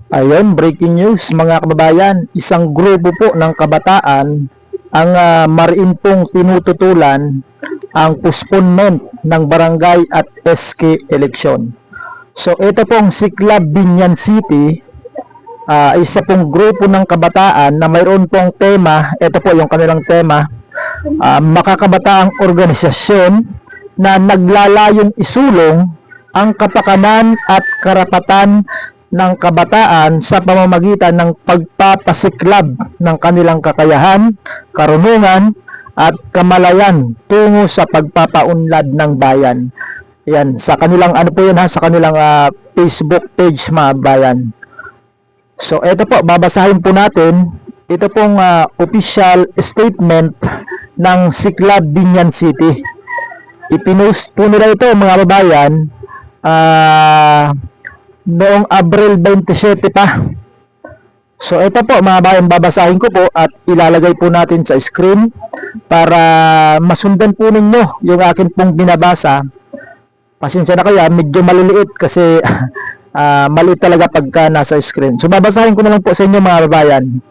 Ayun, breaking news mga kababayan, isang grupo po ng kabataan ang mariin pong tinututulan ang postponement ng barangay at SK election. So ito pong Siklab Binyan City, isa pong grupo ng kabataan na mayroon pong tema, ito po yung kanilang tema, makakabataang organisasyon na naglalayong isulong ang kapakanan at karapatan ng kabataan sa pamamagitan ng pagpapasiklab ng kanilang kakayahan, karunungan at kamalayan tungo sa pagpapaunlad ng bayan. Yan, sa kanilang ano po yun ha, sa kanilang Facebook page mga bayan. So ito po, babasahin po natin. Ito pong official statement ng Siklab Binyan City. Ipinost po nila ito mga babayan noong Abril 27 pa. So ito po mga bayan, babasahin ko po at ilalagay po natin sa screen para masundan po ninyo yung akin pong binabasa. Pasensya na kayo, medyo maliliit kasi maliit talaga pagka nasa screen. So babasahin ko na lang po sa inyo mga babayan.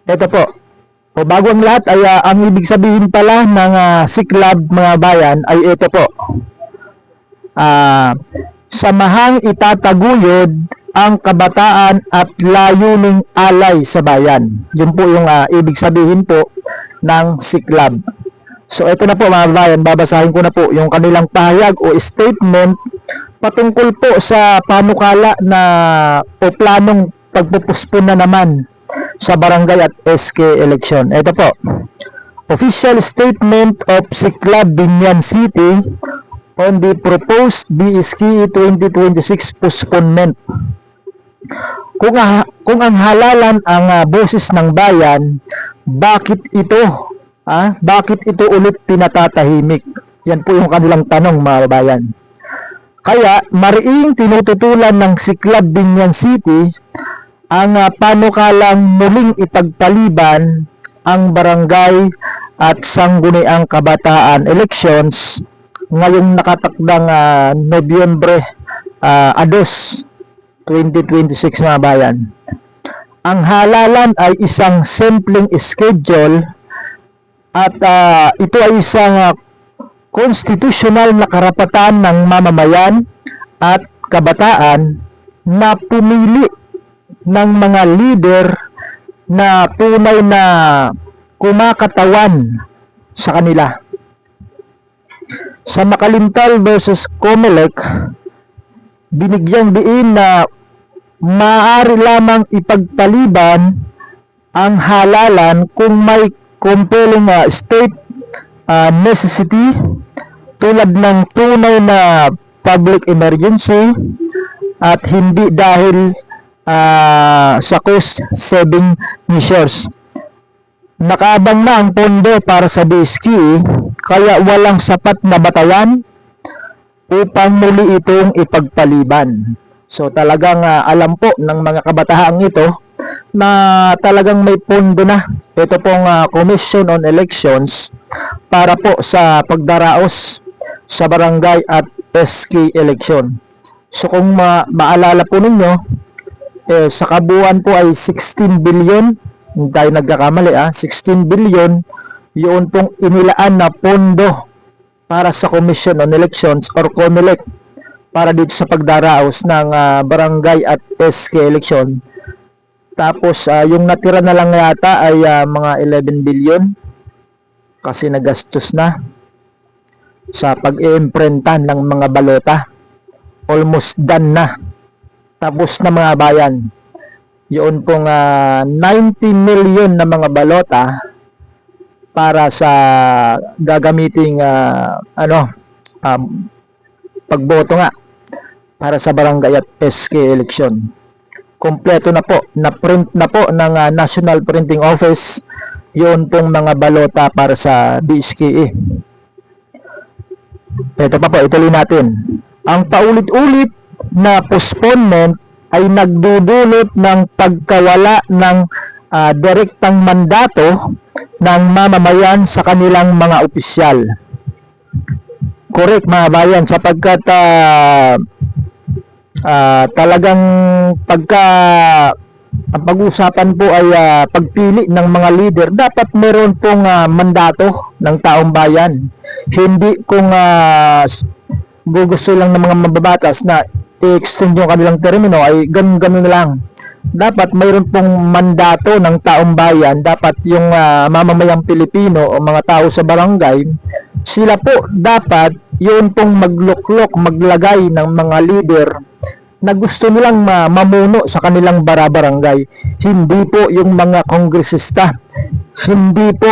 Ito po. O bago ang lahat ay ang ibig sabihin pala ng Siklab mga bayan ay ito po. Samahang itataguyod ang kabataan at layuning alay sa bayan. Yun po yung ibig sabihin po ng Siklab. So ito na po mga bayan, babasahin ko na po yung kanilang pahayag o statement patungkol po sa panukala na o planong pagpupuspon na naman sa barangay at SK election. Ito po. Official statement of Siklab Binyan City on the proposed BSK 2026 postponement. Kung ang halalan ang boses ng bayan, bakit ito ulit pinatatahimik? Yan po yung kanilang tanong mga bayan. Kaya mariing tinututulan ng Siklab Binyan City ang panukalang muling ipagpaliban ang barangay at sangguniang kabataan elections ngayong nakatakdang Nobyembre 2, 2026 mga bayan. Ang halalan ay isang simpleng schedule at ito ay isang konstitusyonal na karapatan ng mamamayan at kabataan na pumili ng mga leader na tunay na kumakatawan sa kanila. Sa Makalintal versus Comelec, binigyang diin na maaari lamang ipagpaliban ang halalan kung may compelling state necessity tulad ng tunay na public emergency at hindi dahil sa cost-saving measures. Nakaabang na ang pondo para sa BSK, kaya walang sapat na batayan upang muli itong ipagpaliban. So talagang alam po ng mga kabataang ito na talagang may pondo na ito pong Commission on Elections para po sa pagdaraos sa barangay at SK election. So kung maalala po ninyo, sa kabuuan po ay 16 billion, hindi tayo nagkakamali 16 billion yun pong inilaan na pondo para sa Commission on Elections or COMELEC para dito sa pagdaraos ng barangay at SK election. Tapos yung natira na lang yata ay mga 11 billion kasi nagastos na sa pag-iimprentan ng mga balota. Almost done na. Tapos na mga bayan. Yun pong 90 million na mga balota para sa gagamiting pagboto nga para sa barangay at SK election. Kompleto na po, na-print na po ng National Printing Office yun pong mga balota para sa BSKE. Ito pa po, ituloy natin. Ang paulit-ulit na postponement ay nagdudulot ng pagkawala ng direktang mandato ng mamamayan sa kanilang mga opisyal. Correct mga bayan, sapagkat Talagang pagka ang pag-usapan po ay pagpili ng mga leader, dapat meron pong mandato ng taong bayan. Hindi kung gusto lang ng mga mababatas na i-extend yung kanilang termino ay ganun-ganun na lang. Dapat mayroon pong mandato ng taong bayan. Dapat yung mamamayang Pilipino o mga tao sa barangay, sila po dapat yun pong magluklok, maglagay ng mga leader na gusto nilang mamuno sa kanilang barangay. Hindi po yung mga kongresista, hindi po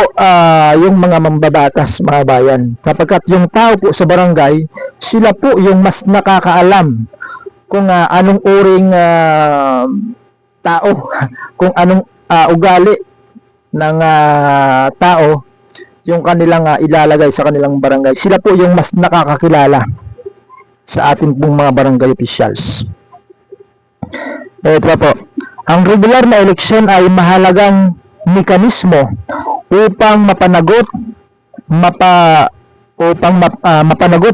yung mga mambabatas, mga bayan. Sapagkat yung tao po sa barangay, sila po yung mas nakakaalam kung anong uring tao, kung anong ugali ng tao yung kanilang ilalagay sa kanilang barangay. Sila po yung mas nakakakilala sa ating pong mga barangay officials. Ito po, ang regular na eleksyon ay mahalagang mekanismo upang mapanagot,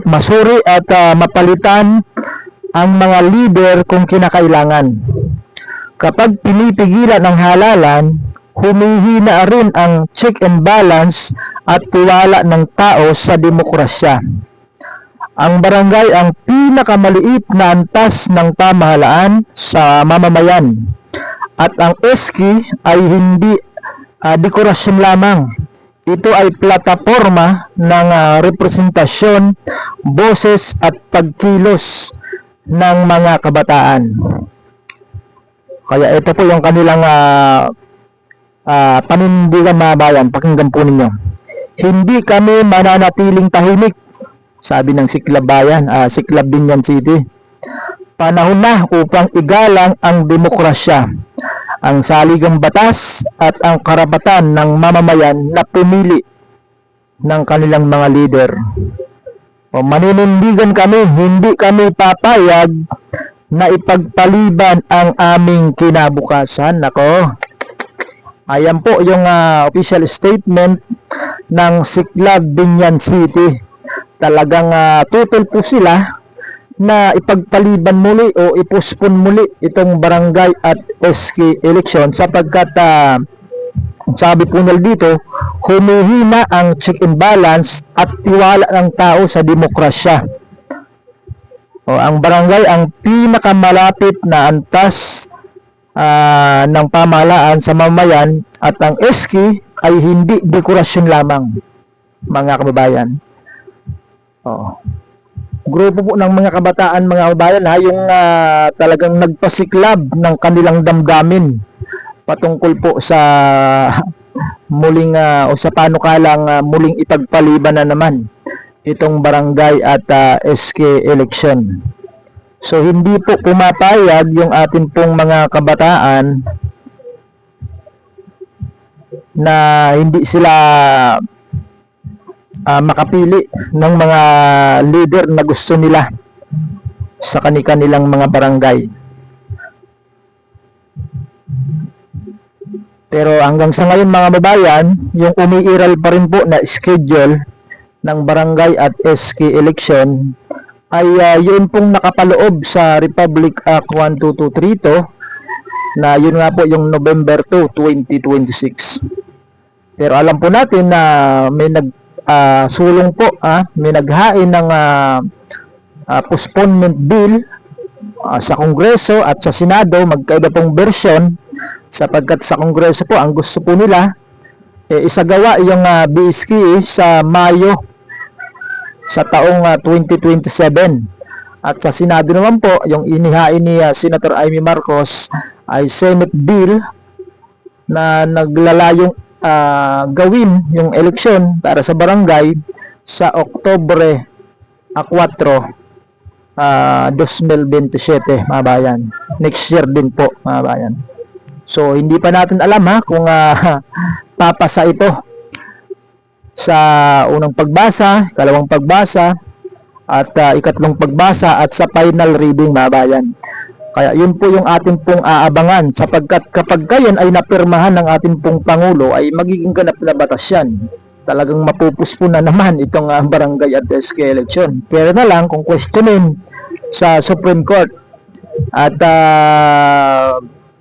masuri at mapalitan ang mga leader kung kinakailangan. Kapag pinipigilan ang halalan, humihina rin ang check and balance at tiwala ng tao sa demokrasya. Ang barangay ang pinakamaliit na antas ng pamahalaan sa mamamayan at ang ESKI ay hindi dekorasyon lamang. Ito ay plataporma ng representasyon, boses at pagkilos ng mga kabataan. Kaya ito po yung kanilang panindigan, mga bayan. Pakinggan po ninyo. Hindi kami mananatiling tahimik, sabi ng Siklab Bayan, Siklab Binyan City. Panahon na upang igalang ang demokrasya, ang saligang batas at ang karapatan ng mamamayan na pumili ng kanilang mga leader. Maninindigan kami, hindi kami papayag na ipagpaliban ang aming kinabukasan. Nako, ayan po yung official statement ng Siklab Binyan City. Talagang tutol po sila na ipagpaliban muli o ipospon muli itong barangay at SK election sapagkat sabi po nila dito, humihina ang check and balance at tiwala ng tao sa demokrasya. Ang barangay ang pinakamalapit na antas ng pamahalaan sa mamayan at ang SK ay hindi dekorasyon lamang, mga kababayan. Grupo po ng mga kabataan, mga kababayan, yung talagang nagpasiklab ng kanilang damdamin patungkol po sa muling o sa panukalang muling ipagpaliban na naman itong barangay at SK election. So hindi po pumapayag yung ating pong mga kabataan na hindi sila makapili ng mga leader na gusto nila sa kanilang mga barangay. Pero hanggang sa ngayon, mga babayan, yung umiiral pa rin po na schedule ng barangay at SK election ay yun pong nakapaloob sa Republic Act 12232 na yun nga po yung November 2, 2026. Pero alam po natin na may sulong po, may naghain ng postponement bill sa Kongreso at sa Senado, magkaiba pong version sapagkat sa Kongreso po ang gusto po nila isagawa yung BSK sa Mayo sa taong 2027 at sa Senado naman po yung inihain ni Senator Amy Marcos ay Senate bill na naglalayong gawin yung eleksyon para sa barangay sa Oktubre 4, 2027, mga bayan. Next year din po, mga bayan. So hindi pa natin alam kung papasa ito sa unang pagbasa, ikalawang pagbasa at ikatlong pagbasa at sa final reading, mga bayan. Kaya yun po yung ating pong aabangan sapagkat kapag yan ay napirmahan ng ating pong Pangulo ay magiging ganap na batas yan. Talagang mapupuspo na naman itong barangay at SK election. Kaya na lang kung questionin sa Supreme Court At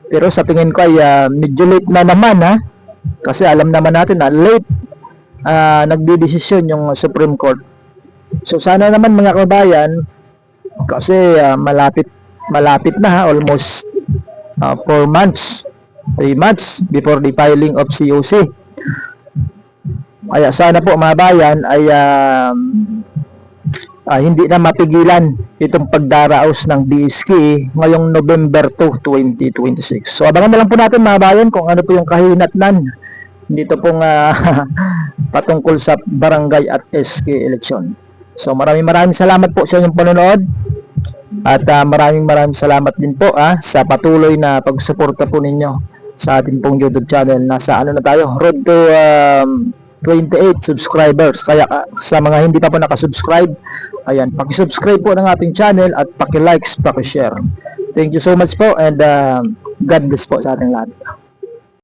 pero sa tingin ko ay medyo late na naman, ha. Kasi alam naman natin na late nagdedesisyon yung Supreme Court. So sana naman mga kabayan, kasi malapit na, ha, almost 4 months, 3 months before the filing of COC. Kaya sana po mga bayan ay hindi na mapigilan itong pagdaraos ng DSK ngayong November 2, 2026. So abangan na lang po natin mga bayan kung ano po yung kahinatnan dito pong patungkol sa barangay at SK election. So maraming salamat po sa inyong panonood. At maraming salamat din po sa patuloy na pagsuporta po ninyo sa ating pong YouTube channel. Nasa ano na tayo, road to 28 subscribers. Kaya sa mga hindi pa po nakasubscribe, ayan, paki-subscribe po ng ating channel at paki-likes, paki-share. Thank you so much po, and God bless po sa ating lahat.